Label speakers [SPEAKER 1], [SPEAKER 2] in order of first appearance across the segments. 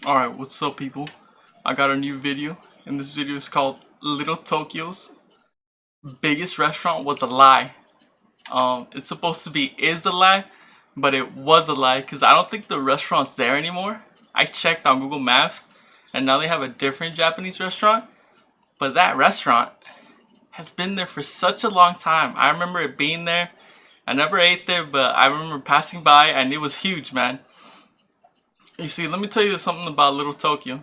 [SPEAKER 1] Alright, what's up people? I got a new video, and this video is called Little Tokyo's Biggest Restaurant Was a Lie. It's supposed to be is a lie, but it was a lie because I don't think the restaurant's there anymore. I checked on Google Maps, and now they have a different Japanese restaurant, but that restaurant has been there for such a long time. I remember it being there. I never ate there, but I remember passing by, and it was huge, man. You see, let me tell you something about Little Tokyo.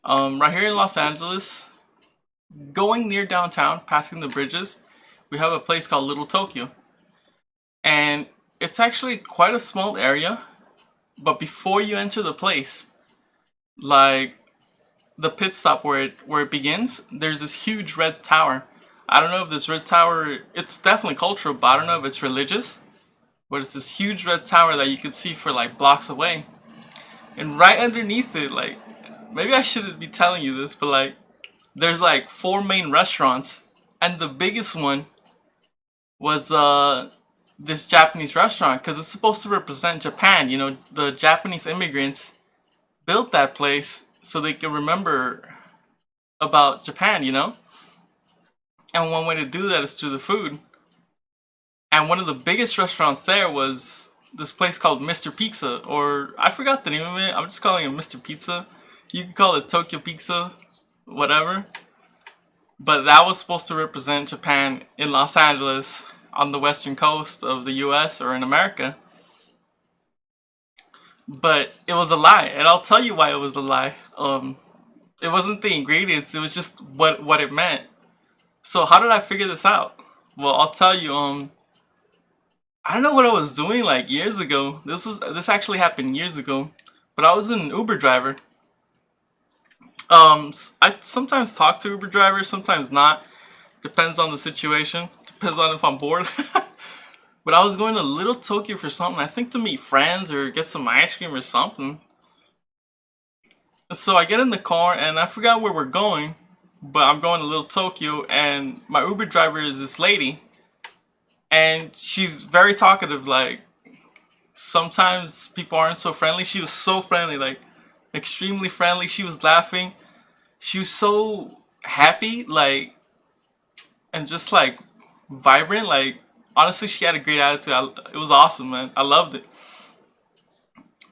[SPEAKER 1] Right here in Los Angeles, going near downtown, passing the bridges, we have a place called Little Tokyo. And it's actually quite a small area, but before you enter the place, like the pit stop where it begins, there's this huge red tower. I don't know if this red tower, it's definitely cultural, but I don't know if it's religious. But it's this huge red tower that you can see for like blocks away. And right underneath it, like, maybe I shouldn't be telling you this, but like, there's like four main restaurants, and the biggest one was this Japanese restaurant because it's supposed to represent Japan. You know, the Japanese immigrants built that place so they could remember about Japan. You know, and one way to do that is through the food. And one of the biggest restaurants there was this place called Mr. Pizza, or I forgot the name of it. I'm just calling it Mr. Pizza. You can call it Tokyo Pizza, whatever. But that was supposed to represent Japan in Los Angeles on the western coast of the US or in America. But it was a lie, and I'll tell you why it was a lie. It wasn't the ingredients, it was just what it meant. So how did I figure this out? Well, I'll tell you, I don't know what I was doing like years ago. This actually happened years ago, but I was an Uber driver. I sometimes talk to Uber drivers, sometimes not. Depends on the situation. Depends on if I'm bored. But I was going to Little Tokyo for something. I think to meet friends or get some ice cream or something. And so I get in the car and I forgot where we're going, but I'm going to Little Tokyo and my Uber driver is this lady, and she's very talkative. Like sometimes people aren't so friendly. She was so friendly, like extremely friendly. She was laughing. She was so happy, like, and just like vibrant. Like honestly, she had a great attitude. It was awesome, man. I loved it.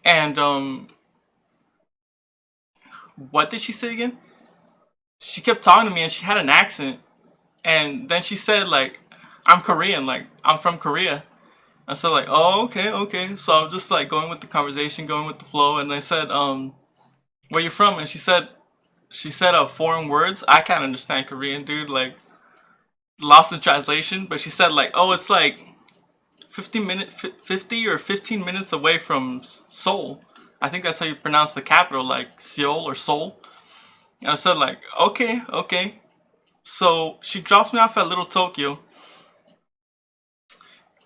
[SPEAKER 1] And what did she say again? She kept talking to me, and she had an accent. And then she said like, "I'm Korean. Like I'm from Korea." I said like, "Oh, okay, okay." So I'm just like going with the conversation, going with the flow. And I said, "Where you from?" And she said foreign words. I can't understand Korean, dude. Like lost in translation. But she said like, "Oh, it's like 50 or 15 minutes away from Seoul." I think that's how you pronounce the capital, like Seoul or Seoul. And I said like, "Okay, okay." So she drops me off at Little Tokyo,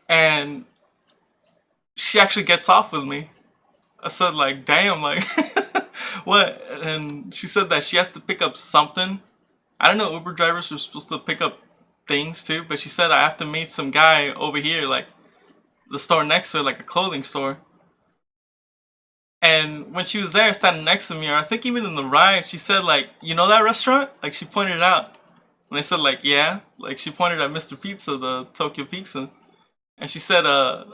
[SPEAKER 1] and she actually gets off with me. I said like, "Damn, like what?" And she said that she has to pick up something. I don't know, Uber drivers were supposed to pick up things too, but she said I have to meet some guy over here, like the store next to her, like a clothing store. And when she was there standing next to me, or I think even in the ride, she said like, "You know that restaurant?" Like she pointed it out. And I said like, "Yeah." Like she pointed at Mr. Pizza, the Tokyo Pizza. And she said, I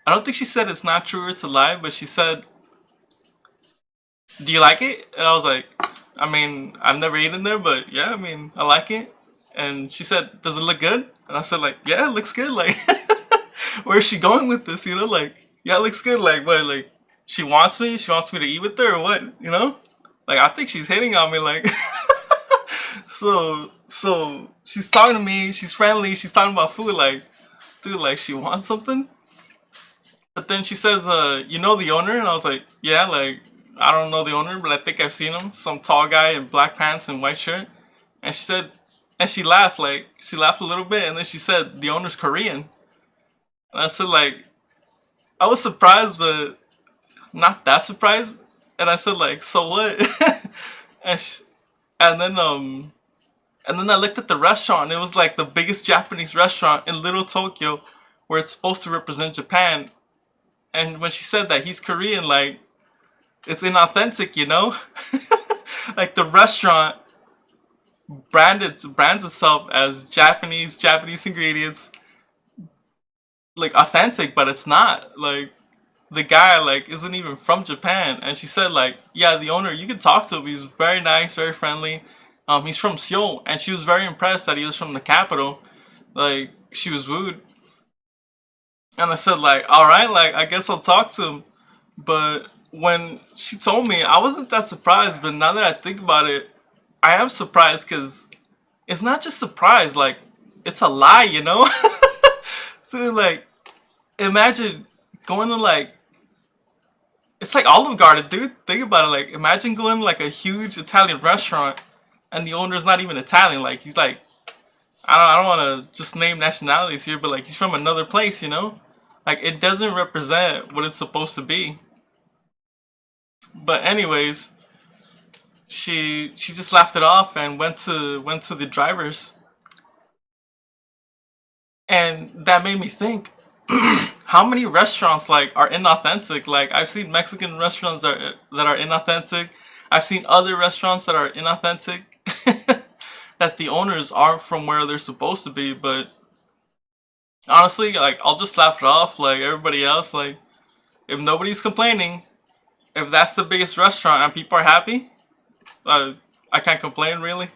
[SPEAKER 1] don't think she said it's not true or it's a lie, but she said, "Do you like it?" And I was like, "I mean, I've never eaten there, but yeah, I mean, I like it." And she said, "Does it look good?" And I said like, "Yeah, it looks good." Like, where's she going with this? You know, like, yeah, it looks good. Like, what? Like, she wants me? She wants me to eat with her or what? You know? Like, I think she's hitting on me. Like, so she's talking to me. She's friendly. She's talking about food. Like, dude, like, she wants something. But then she says, "You know the owner?" And I was like, "Yeah, like, I don't know the owner, but I think I've seen him. Some tall guy in black pants and white shirt." And she said, and she laughed, like, she laughed a little bit, and then she said, "The owner's Korean." And I said, like, I was surprised, but not that surprised. And I said, like, "So what?" and, sh and then I looked at the restaurant, and it was like the biggest Japanese restaurant in Little Tokyo, where it's supposed to represent Japan. And when she said that he's Korean, like, it's inauthentic, you know? Like the restaurant brands itself as Japanese ingredients, like authentic, but it's not. Like the guy like isn't even from Japan, and she said like, yeah, the owner, you can talk to him. He's very nice, very friendly. He's from Seoul, and she was very impressed that he was from the capital. Like she was wooed, and I said like, all right, like I guess I'll talk to him. But when she told me, I wasn't that surprised. But now that I think about it, I am surprised because it's not just surprise. Like it's a lie, you know? Dude, like imagine going to like it's like Olive Garden, dude. Think about it. Like imagine going to like a huge Italian restaurant and the owner's not even Italian. Like he's like I don't want to just name nationalities here, but like he's from another place, you know? Like it doesn't represent what it's supposed to be. But anyways, she just laughed it off and went to the drivers, and that made me think how many restaurants like are inauthentic. Like I've seen Mexican restaurants that are inauthentic. I've seen other restaurants that are inauthentic that the owners aren't from where they're supposed to be. But honestly, like I'll just laugh it off like everybody else. Like if nobody's complaining, if that's the biggest restaurant and people are happy, I can't complain really.